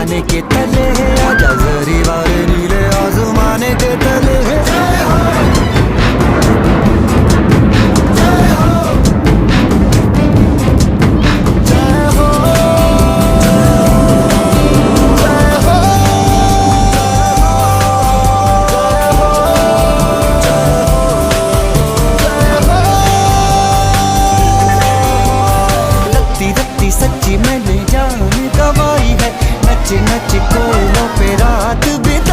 आसमाने के तले है, आजा जरी वाले नीले आसमाने के तले है। सच्ची मैंने जान गवाई है, नच नच कोयलों पे रात बिताई।